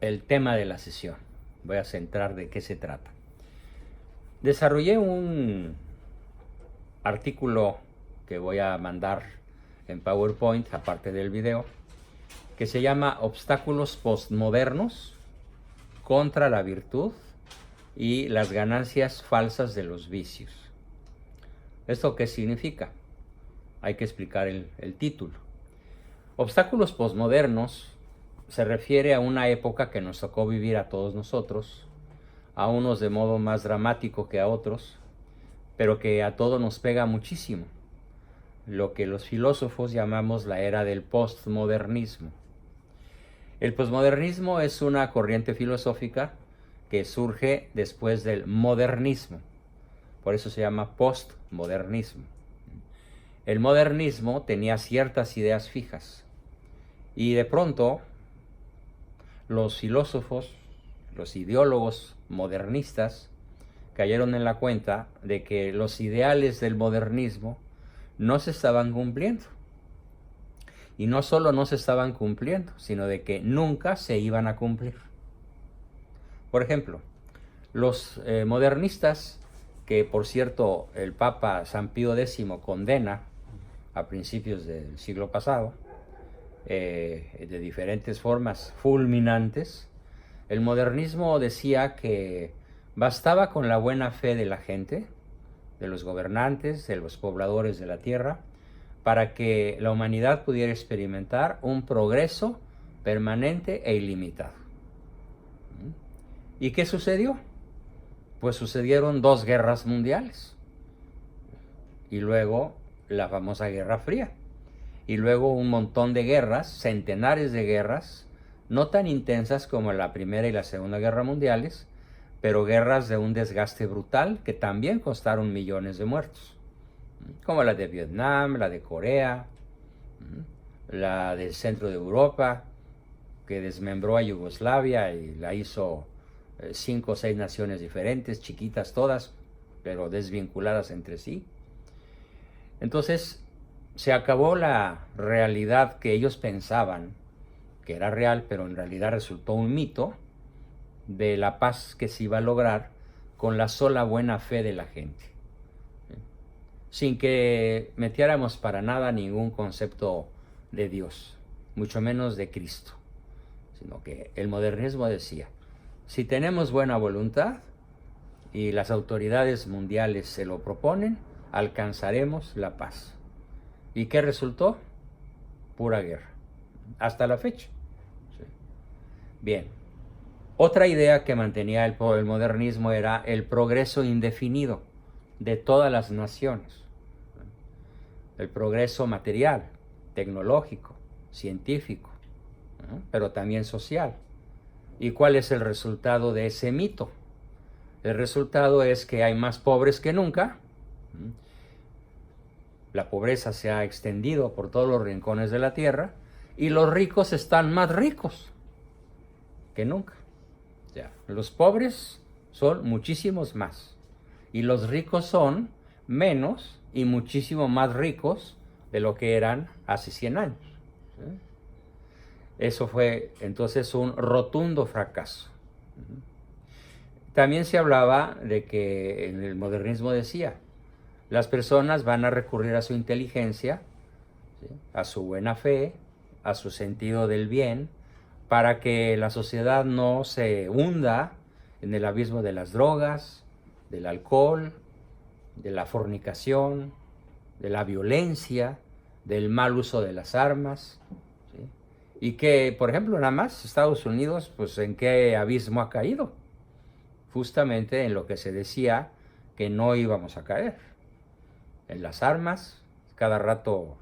el tema de la sesión. Voy a centrar de qué se trata. Desarrollé un artículo que voy a mandar en PowerPoint, aparte del video, que se llama Obstáculos postmodernos contra la virtud y las ganancias falsas de los vicios. ¿Esto qué significa? Hay que explicar el título. Obstáculos postmodernos se refiere a una época que nos tocó vivir a todos nosotros, a unos de modo más dramático que a otros, pero que a todos nos pega muchísimo, lo que los filósofos llamamos la era del postmodernismo. El postmodernismo es una corriente filosófica que surge después del modernismo, por eso se llama postmodernismo. El modernismo tenía ciertas ideas fijas y de pronto los filósofos, los ideólogos modernistas cayeron en la cuenta de que los ideales del modernismo no se estaban cumpliendo. Y no solo no se estaban cumpliendo, sino de que nunca se iban a cumplir. Por ejemplo, los modernistas, que por cierto el Papa San Pío X condena a principios del siglo pasado, de diferentes formas fulminantes, el modernismo decía que bastaba con la buena fe de la gente, de los gobernantes, de los pobladores de la tierra, para que la humanidad pudiera experimentar un progreso permanente e ilimitado. ¿Y qué sucedió? Pues sucedieron 2 guerras mundiales y luego la famosa Guerra Fría y luego un montón de guerras, centenares de guerras, no tan intensas como la Primera y la Segunda Guerra Mundiales, pero guerras de un desgaste brutal que también costaron millones de muertos, como la de Vietnam, la de Corea, la del centro de Europa, que desmembró a Yugoslavia y la hizo 5 o 6 naciones diferentes, chiquitas todas, pero desvinculadas entre sí. Entonces se acabó la realidad que ellos pensaban que era real, pero en realidad resultó un mito de la paz que se iba a lograr con la sola buena fe de la gente, sin que metiéramos para nada ningún concepto de Dios, mucho menos de Cristo, sino que el modernismo decía, si tenemos buena voluntad y las autoridades mundiales se lo proponen, alcanzaremos la paz. ¿Y qué resultó? Pura guerra, hasta la fecha. ¿Sí? Bien, otra idea que mantenía el modernismo era el progreso indefinido de todas las naciones. El progreso material, tecnológico, científico, ¿no? Pero también social. ¿Y cuál es el resultado de ese mito? El resultado es que hay más pobres que nunca. La pobreza se ha extendido por todos los rincones de la tierra y los ricos están más ricos que nunca. O sea, los pobres son muchísimos más y los ricos son menos y muchísimo más ricos de lo que eran hace 100 años. ¿Sí? Eso fue entonces un rotundo fracaso. También se hablaba de que en el modernismo decía, las personas van a recurrir a su inteligencia, ¿sí?, a su buena fe, a su sentido del bien, para que la sociedad no se hunda en el abismo de las drogas, del alcohol, de la fornicación, de la violencia, del mal uso de las armas, ¿sí? Y que, por ejemplo, nada más Estados Unidos, pues ¿en qué abismo ha caído? Justamente en lo que se decía que no íbamos a caer. En las armas, cada rato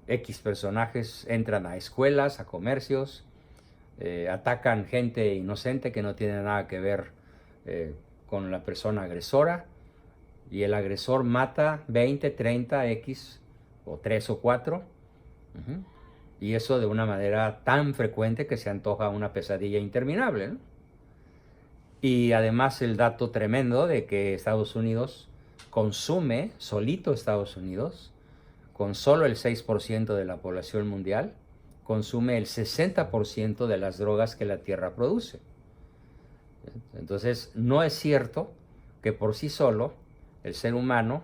X personajes entran a escuelas, a comercios, atacan gente inocente que no tiene nada que ver con la persona agresora, y el agresor mata 20, 30, X o 3 o 4, y eso de una manera tan frecuente que se antoja una pesadilla interminable, ¿no? Y además el dato tremendo de que Estados Unidos consume, solito Estados Unidos, con solo el 6% de la población mundial, consume el 60% de las drogas que la Tierra produce. Entonces, no es cierto que por sí solo el ser humano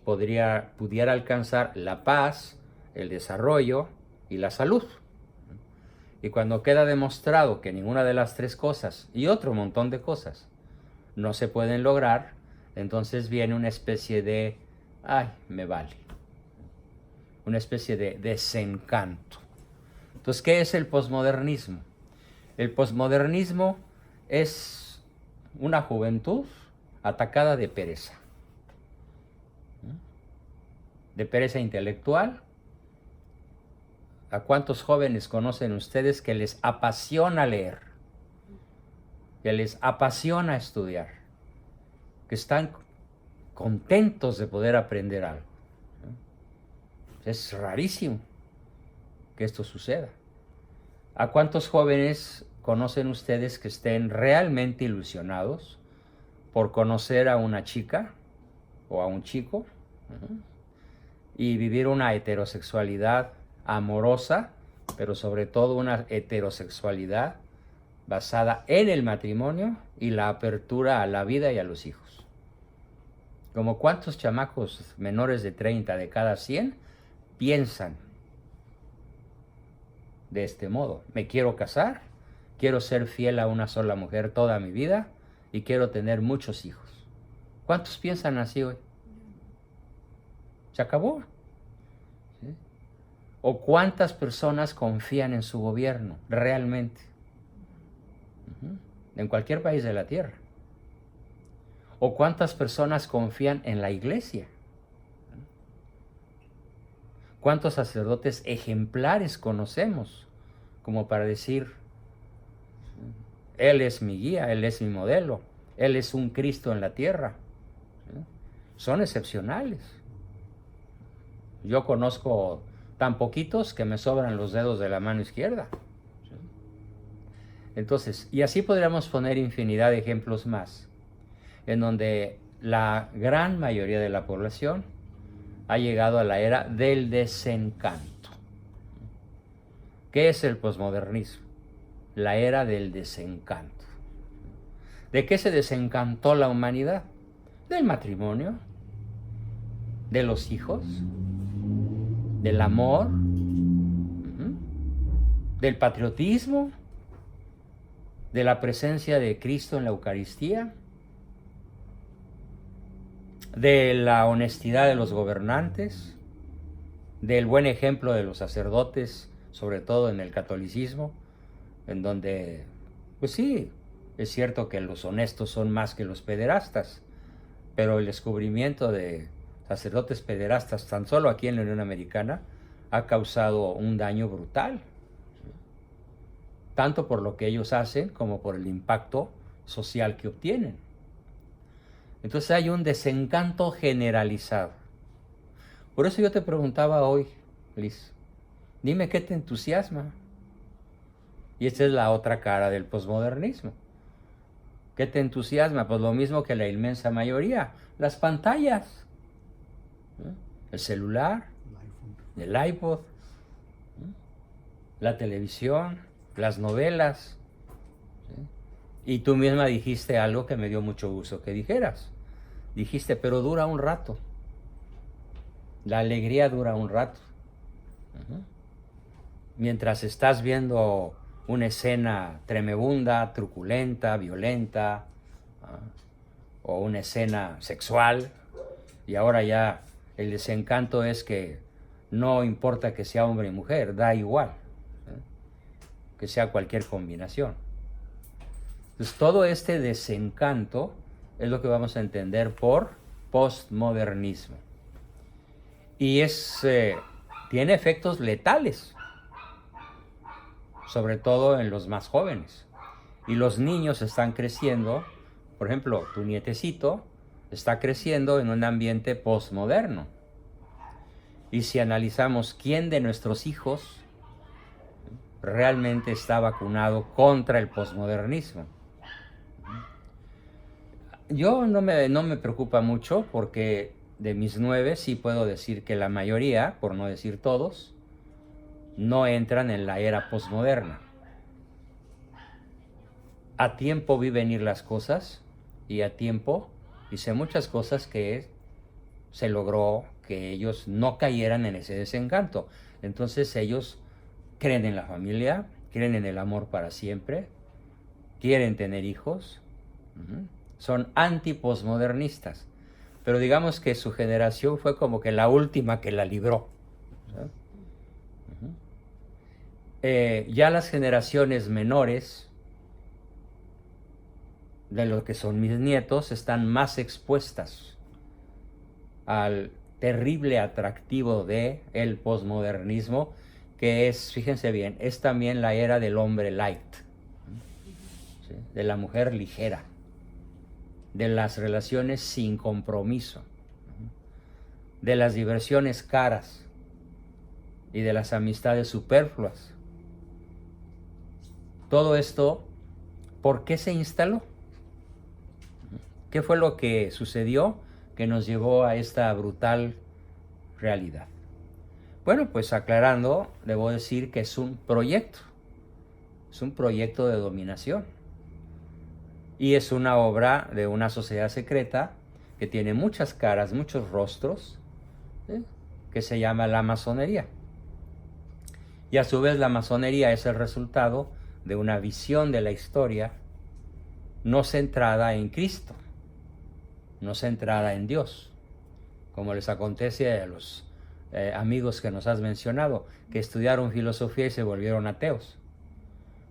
pudiera alcanzar la paz, el desarrollo y la salud. Y cuando queda demostrado que ninguna de las tres cosas y otro montón de cosas no se pueden lograr, entonces viene una especie de, ay, me vale, una especie de desencanto. Entonces, ¿qué es el posmodernismo? El posmodernismo es una juventud atacada de pereza intelectual. ¿A cuántos jóvenes conocen ustedes que les apasiona leer, que les apasiona estudiar, que están contentos de poder aprender algo? Es rarísimo que esto suceda. ¿A cuántos jóvenes conocen ustedes que estén realmente ilusionados por conocer a una chica o a un chico y vivir una heterosexualidad amorosa, pero sobre todo una heterosexualidad basada en el matrimonio y la apertura a la vida y a los hijos? Como cuántos chamacos menores de 30 de cada 100 piensan de este modo: me quiero casar, quiero ser fiel a una sola mujer toda mi vida y quiero tener muchos hijos. ¿Cuántos piensan así hoy? Se acabó. ¿Sí? ¿O cuántas personas confían en su gobierno realmente? En cualquier país de la tierra. ¿O cuántas personas confían en la iglesia? ¿Cuántos sacerdotes ejemplares conocemos como para decir, Él es mi guía, Él es mi modelo, Él es un Cristo en la tierra? Son excepcionales. Yo conozco tan poquitos que me sobran los dedos de la mano izquierda. Entonces, y así podríamos poner infinidad de ejemplos más, en donde la gran mayoría de la población ha llegado a la era del desencanto. ¿Qué es el posmodernismo? La era del desencanto. ¿De qué se desencantó la humanidad? Del matrimonio, de los hijos, del amor, del patriotismo, de la presencia de Cristo en la Eucaristía, de la honestidad de los gobernantes, del buen ejemplo de los sacerdotes, sobre todo en el catolicismo, en donde, pues sí, es cierto que los honestos son más que los pederastas, pero el descubrimiento de sacerdotes pederastas tan solo aquí en la Unión Americana ha causado un daño brutal, tanto por lo que ellos hacen como por el impacto social que obtienen. Entonces hay un desencanto generalizado. Por eso yo te preguntaba hoy, Liz, dime qué te entusiasma. Y esta es la otra cara del posmodernismo. ¿Qué te entusiasma? Pues lo mismo que la inmensa mayoría, las pantallas, el celular, el iPod, la televisión, las novelas. Y tú misma dijiste algo que me dio mucho gusto que dijeras. Dijiste, pero dura un rato. La alegría dura un rato. Mientras estás viendo una escena tremebunda, truculenta, violenta, o una escena sexual, y ahora ya el desencanto es que no importa que sea hombre y mujer, da igual, que sea cualquier combinación. Entonces todo este desencanto es lo que vamos a entender por postmodernismo. Y tiene efectos letales, sobre todo en los más jóvenes. Y los niños están creciendo, por ejemplo, tu nietecito está creciendo en un ambiente postmoderno. Y si analizamos quién de nuestros hijos realmente está vacunado contra el posmodernismo. Yo no me preocupa mucho porque de mis 9 sí puedo decir que la mayoría, por no decir todos, no entran en la era posmoderna. A tiempo vi venir las cosas y a tiempo hice muchas cosas que se logró que ellos no cayeran en ese desencanto. Entonces ellos creen en la familia, creen en el amor para siempre, quieren tener hijos, son anti-posmodernistas. Pero digamos que su generación fue como que la última que la libró. Ya las generaciones menores de lo que son mis nietos están más expuestas al terrible atractivo de el posmodernismo, que es, fíjense bien, es también la era del hombre light, ¿sí? De la mujer ligera, de las relaciones sin compromiso, de las diversiones caras y de las amistades superfluas. Todo esto, ¿por qué se instaló? ¿Qué fue lo que sucedió que nos llevó a esta brutal realidad? Bueno, pues aclarando, debo decir que es un proyecto de dominación. Y es una obra de una sociedad secreta que tiene muchas caras, muchos rostros, ¿sí? Que se llama la masonería. Y a su vez la masonería es el resultado de una visión de la historia no centrada en Cristo, no centrada en Dios, como les acontece a los amigos que nos has mencionado, que estudiaron filosofía y se volvieron ateos.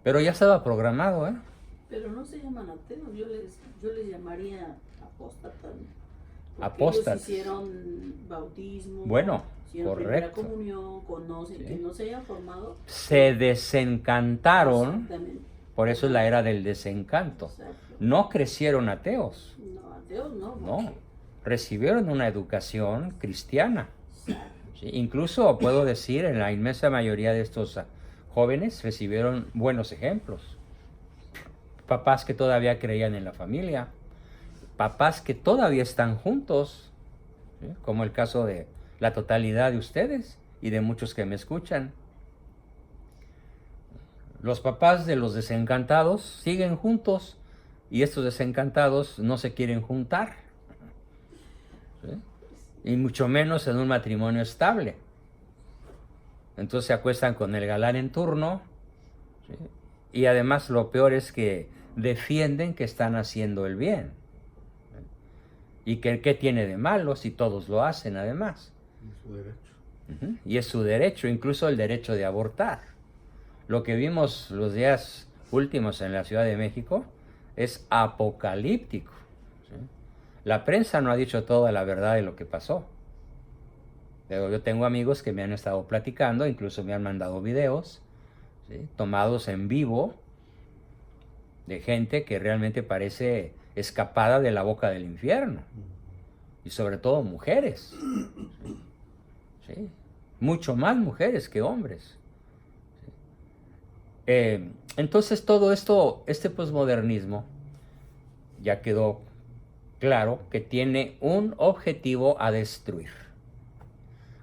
Pero ya estaba programado, ¿eh? Pero no se llaman ateos, yo les llamaría apóstatas. Apóstatas. Ellos hicieron bautismo, bueno, hicieron correcto. primera comunión, conocen, sí. Que no se haya formado. Se desencantaron, por eso es la era del desencanto. Exacto. No crecieron ateos. No, ateos no. No, recibieron una educación cristiana. Sí, incluso puedo decir, en la inmensa mayoría de estos jóvenes recibieron buenos ejemplos. Papás que todavía creían en la familia, papás que todavía están juntos, ¿sí? Como el caso de la totalidad de ustedes y de muchos que me escuchan. Los papás de los desencantados siguen juntos y estos desencantados no se quieren juntar, ¿sí? Y mucho menos en un matrimonio estable. Entonces se acuestan con el galán en turno, ¿sí? Y además lo peor es que defienden que están haciendo el bien. ¿Y qué tiene de malo si todos lo hacen además? Es su derecho. Y es su derecho, incluso el derecho de abortar. Lo que vimos los días últimos en la Ciudad de México es apocalíptico, ¿sí? La prensa no ha dicho toda la verdad de lo que pasó. Pero yo tengo amigos que me han estado platicando, incluso me han mandado videos, ¿sí? Tomados en vivo, de gente que realmente parece escapada de la boca del infierno. Y sobre todo mujeres, ¿sí? ¿Sí? Mucho más mujeres que hombres. ¿Sí? Entonces todo esto, este posmodernismo, ya quedó claro que tiene un objetivo a destruir.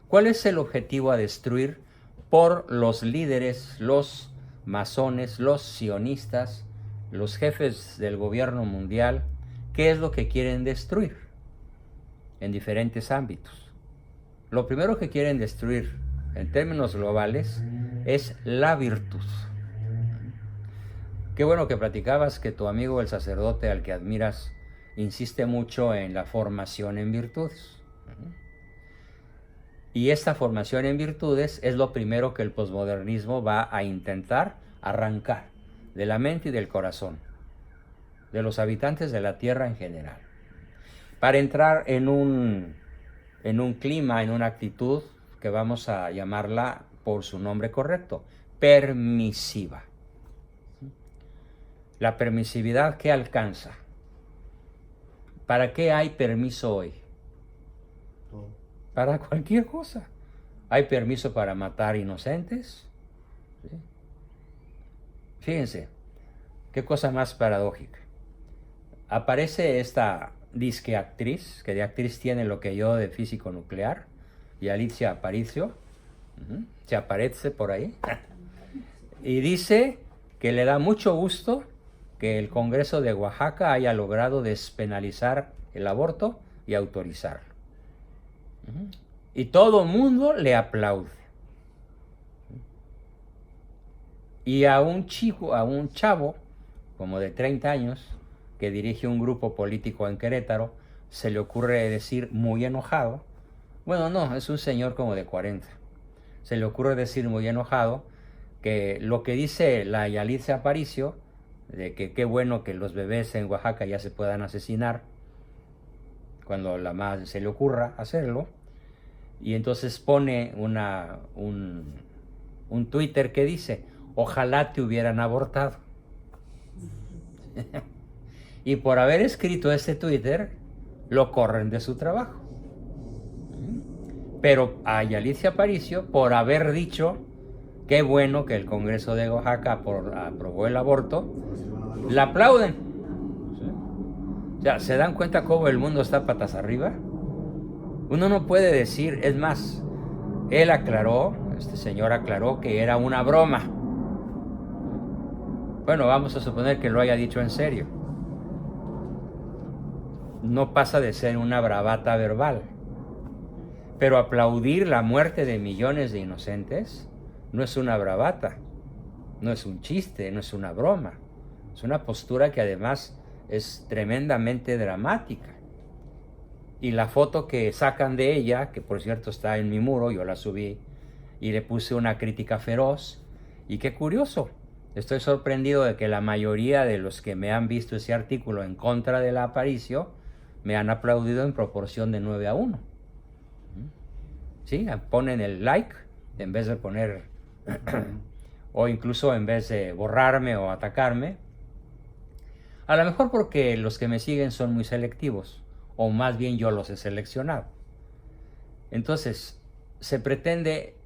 ¿Cuál es el objetivo a destruir por los líderes, los masones, los sionistas, los jefes del gobierno mundial? ¿Qué es lo que quieren destruir en diferentes ámbitos? Lo primero que quieren destruir en términos globales es la virtud. Qué bueno que platicabas que tu amigo el sacerdote al que admiras insiste mucho en la formación en virtudes. Y esta formación en virtudes es lo primero que el posmodernismo va a intentar arrancar de la mente y del corazón de los habitantes de la Tierra en general, para entrar en un clima, en una actitud que vamos a llamarla por su nombre correcto, permisiva. La permisividad, ¿qué alcanza? ¿Para qué hay permiso hoy? Para cualquier cosa. Hay permiso para matar inocentes. ¿Sí? Fíjense, qué cosa más paradójica. Aparece esta disque actriz, que de actriz tiene lo que yo de físico nuclear, y Alicia Aparicio, Se aparece por ahí. Y dice que le da mucho gusto que el Congreso de Oaxaca haya logrado despenalizar el aborto y autorizarlo. Y todo el mundo le aplaude. Y a un chavo como de 30 años que dirige un grupo político en Querétaro, se le ocurre decir muy enojado, bueno, no, es un señor como de 40, se le ocurre decir muy enojado que lo que dice la Yalitza Aparicio, de que qué bueno que los bebés en Oaxaca ya se puedan asesinar, cuando la madre se le ocurra hacerlo, y entonces pone un Twitter que dice, ojalá te hubieran abortado. Y por haber escrito ese Twitter, lo corren de su trabajo. Pero a Yalitza Aparicio, por haber dicho qué bueno que el Congreso de Oaxaca aprobó el aborto, la aplauden. ¿Sí? O sea, ¿se dan cuenta cómo el mundo está patas arriba? Uno no puede decir, es más, él aclaró, este señor aclaró que era una broma. Bueno, vamos a suponer que lo haya dicho en serio. No pasa de ser una bravata verbal. Pero aplaudir la muerte de millones de inocentes no es una bravata, no es un chiste, no es una broma. Es una postura que además es tremendamente dramática. Y la foto que sacan de ella, que por cierto está en mi muro, yo la subí y le puse una crítica feroz. Y qué curioso, estoy sorprendido de que la mayoría de los que me han visto ese artículo en contra de la Aparicio me han aplaudido en proporción de 9-1. ¿Sí? Ponen el like en vez de poner o incluso en vez de borrarme o atacarme. A lo mejor porque los que me siguen son muy selectivos, o más bien yo los he seleccionado. Entonces, se pretende,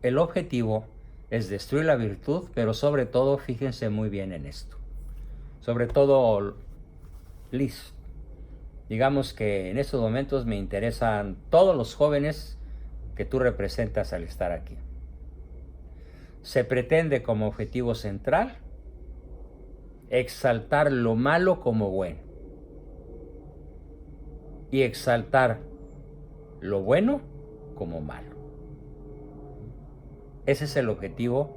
el objetivo es destruir la virtud, pero sobre todo, fíjense muy bien en esto. Sobre todo, Liz, digamos que en estos momentos me interesan todos los jóvenes que tú representas al estar aquí. Se pretende como objetivo central exaltar lo malo como bueno y exaltar lo bueno como malo. Ese es el objetivo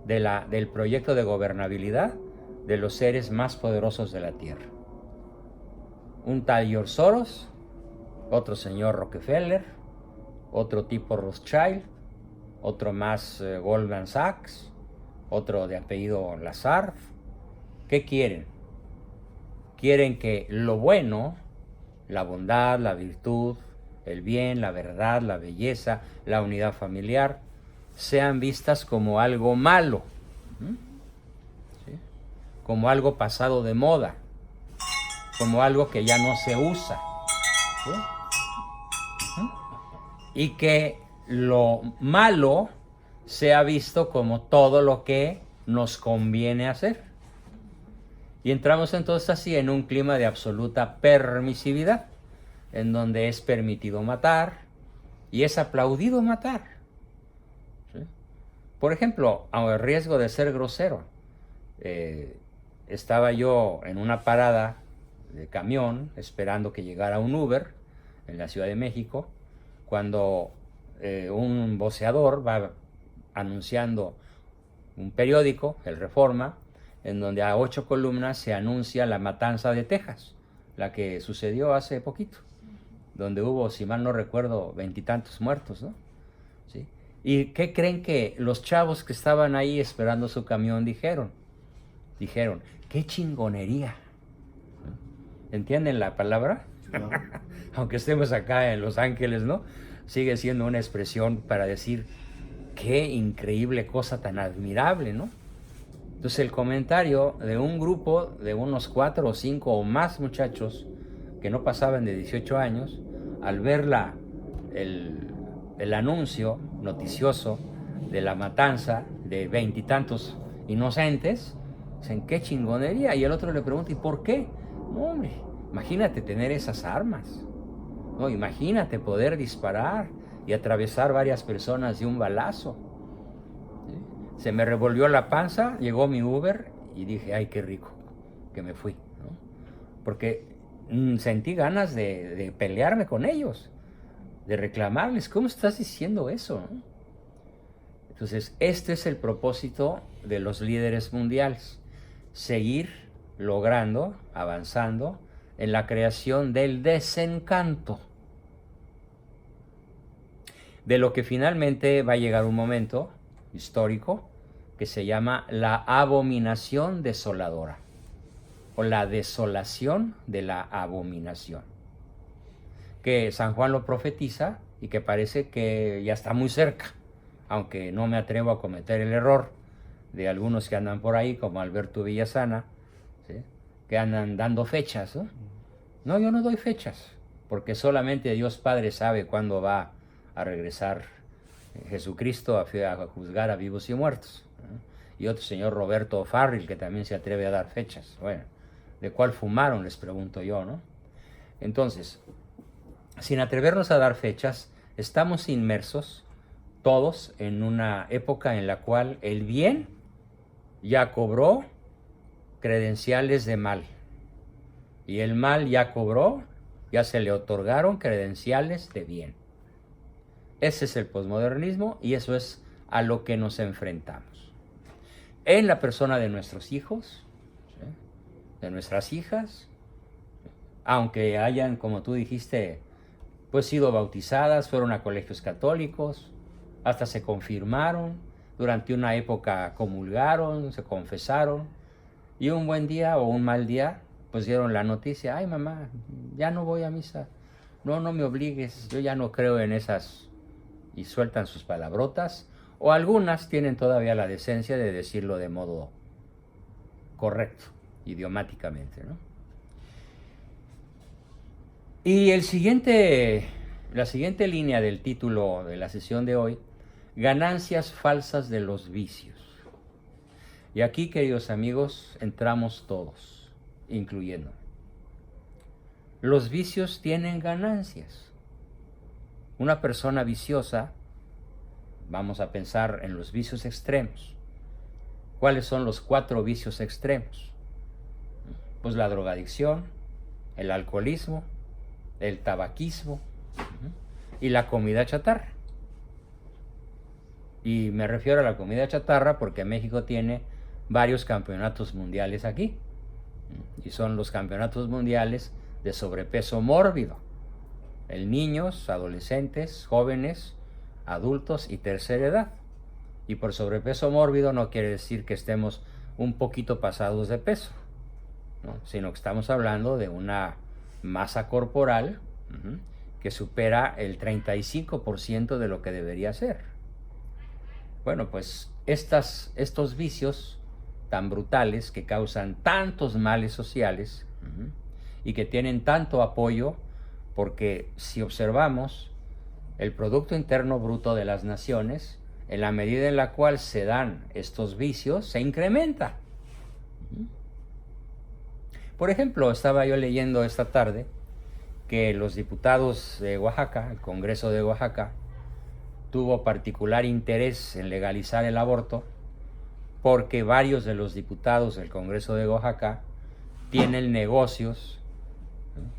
del proyecto de gobernabilidad de los seres más poderosos de la Tierra. Un tal George Soros, otro señor Rockefeller, otro tipo Rothschild, otro más Goldman Sachs, otro de apellido Lazard. ¿Qué quieren? Quieren que lo bueno, la bondad, la virtud, el bien, la verdad, la belleza, la unidad familiar, sean vistas como algo malo, ¿sí? Como algo pasado de moda, como algo que ya no se usa, ¿sí? Y que lo malo sea visto como todo lo que nos conviene hacer. Y entramos entonces así en un clima de absoluta permisividad, en donde es permitido matar y es aplaudido matar. ¿Sí? Por ejemplo, a riesgo de ser grosero, estaba yo en una parada de camión esperando que llegara un Uber en la Ciudad de México, cuando un voceador va anunciando un periódico, el Reforma, en donde a 8 columnas se anuncia la matanza de Texas, la que sucedió hace poquito, donde hubo, si mal no recuerdo, 20 y tantos muertos, ¿no? ¿Sí? ¿Y qué creen que los chavos que estaban ahí esperando su camión dijeron? Dijeron, ¡qué chingonería! ¿Entienden la palabra? Claro. Aunque estemos acá en Los Ángeles, ¿no? Sigue siendo una expresión para decir, ¡qué increíble cosa tan admirable!, ¿no? Entonces el comentario de un grupo de unos 4 o 5 o más muchachos que no pasaban de 18 años, al ver el anuncio noticioso de la matanza de 20 y tantos inocentes, dicen, ¡qué chingonería! Y el otro le pregunta, ¿y por qué? No, hombre, imagínate tener esas armas, no, imagínate poder disparar, y atravesar varias personas de un balazo. ¿Sí? Se me revolvió la panza, llegó mi Uber y dije, ay, qué rico que me fui, ¿no? Porque sentí ganas de pelearme con ellos, de reclamarles, ¿cómo estás diciendo eso, no? Entonces, este es el propósito de los líderes mundiales, seguir logrando, avanzando en la creación del desencanto, de lo que finalmente va a llegar un momento histórico que se llama la abominación desoladora, o la desolación de la abominación, que San Juan lo profetiza y que parece que ya está muy cerca, aunque no me atrevo a cometer el error de algunos que andan por ahí, como Alberto Villasana, ¿sí?, que andan dando fechas, ¿no? No, yo no doy fechas, porque solamente Dios Padre sabe cuándo va a regresar Jesucristo a juzgar a vivos y muertos, ¿no? Y otro señor Roberto Farril, que también se atreve a dar fechas. Bueno, ¿de cuál fumaron?, les pregunto yo, ¿no? Entonces, sin atrevernos a dar fechas, estamos inmersos todos en una época en la cual el bien ya cobró credenciales de mal, y el mal ya cobró, ya se le otorgaron credenciales de bien. Ese es el posmodernismo y eso es a lo que nos enfrentamos. En la persona de nuestros hijos, ¿sí?, de nuestras hijas, aunque hayan, como tú dijiste, pues sido bautizadas, fueron a colegios católicos, hasta se confirmaron, durante una época comulgaron, se confesaron, y un buen día o un mal día, pues dieron la noticia, ay mamá, ya no voy a misa, no me obligues, yo ya no creo en esas, y sueltan sus palabrotas, o algunas tienen todavía la decencia de decirlo de modo correcto, idiomáticamente, ¿no? Y la siguiente línea del título de la sesión de hoy, ganancias falsas de los vicios. Y aquí, queridos amigos, entramos todos, incluyendo. Los vicios tienen ganancias. Una persona viciosa, vamos a pensar en los vicios extremos. ¿Cuáles son los 4 vicios extremos? Pues la drogadicción, el alcoholismo, el tabaquismo y la comida chatarra. Y me refiero a la comida chatarra porque México tiene varios campeonatos mundiales aquí, y son los campeonatos mundiales de sobrepeso mórbido, en niños, adolescentes, jóvenes, adultos y tercera edad. Y por sobrepeso mórbido no quiere decir que estemos un poquito pasados de peso, ¿no?, sino que estamos hablando de una masa corporal que supera el 35% de lo que debería ser. Bueno, pues estos vicios tan brutales que causan tantos males sociales y que tienen tanto apoyo, porque si observamos el Producto Interno Bruto de las naciones, en la medida en la cual se dan estos vicios, se incrementa. Por ejemplo, estaba yo leyendo esta tarde que los diputados de Oaxaca, el Congreso de Oaxaca, tuvo particular interés en legalizar el aborto porque varios de los diputados del Congreso de Oaxaca tienen negocios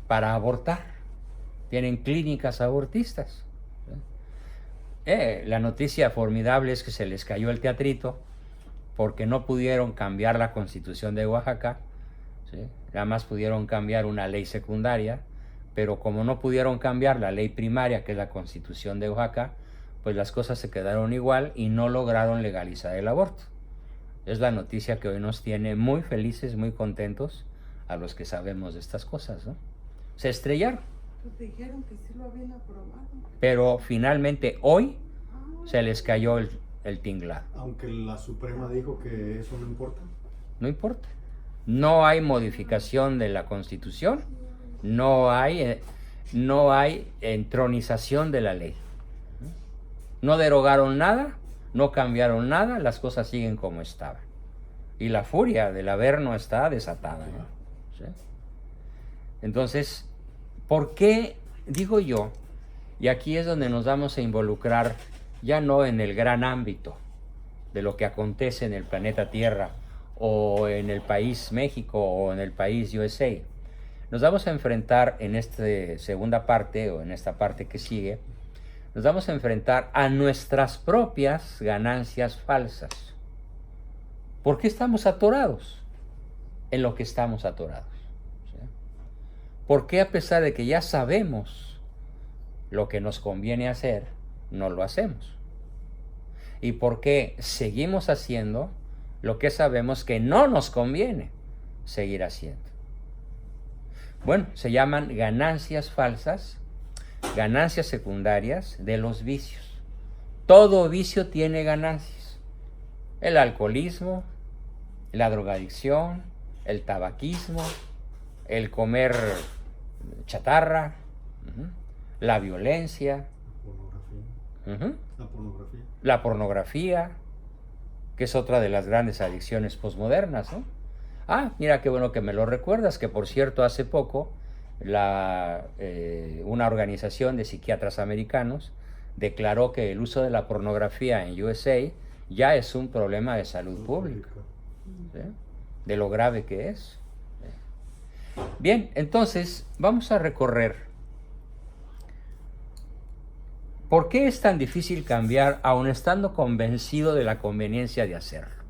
para abortar, tienen clínicas abortistas. La noticia formidable es que se les cayó el teatrito porque no pudieron cambiar la Constitución de Oaxaca, ¿sí? Nada más pudieron cambiar una ley secundaria, pero como no pudieron cambiar la ley primaria, que es la Constitución de Oaxaca, pues las cosas se quedaron igual y no lograron legalizar el aborto. Es la noticia que hoy nos tiene muy felices, muy contentos a los que sabemos de estas cosas, ¿no? Se estrellaron. Pues dijeron que sí lo habían aprobado. Pero finalmente hoy se les cayó el tinglado. Aunque la Suprema dijo que eso no importa. No importa. No hay modificación de la Constitución, no hay entronización de la ley. No derogaron nada, no cambiaron nada, las cosas siguen como estaban. Y la furia del Averno está desatada, ¿no? ¿Sí? Entonces, ¿por qué, digo yo, Y aquí es donde nos vamos a involucrar ya no en el gran ámbito de lo que acontece en el planeta Tierra o en el país México o en el país USA. Nos vamos a enfrentar en esta segunda parte o en esta parte que sigue, nos vamos a enfrentar a nuestras propias ganancias falsas. ¿Por qué estamos atorados en lo que estamos atorados? ¿Sí? ¿Por qué a pesar de que ya sabemos lo que nos conviene hacer, no lo hacemos? ¿Y por qué seguimos haciendo lo que sabemos que no nos conviene seguir haciendo? Bueno, se llaman ganancias falsas, ganancias secundarias de los vicios. Todo vicio tiene ganancias. El alcoholismo, la drogadicción, el tabaquismo, el comer chatarra, la violencia, la pornografía, que es otra de las grandes adicciones posmodernas, ¿no? Ah, mira qué bueno que me lo recuerdas, que por cierto hace poco una organización de psiquiatras americanos declaró que el uso de la pornografía en USA ya es un problema de salud pública, ¿sí? De lo grave que es. Bien, entonces vamos a recorrer ¿por qué es tan difícil cambiar aun estando convencido de la conveniencia de hacerlo?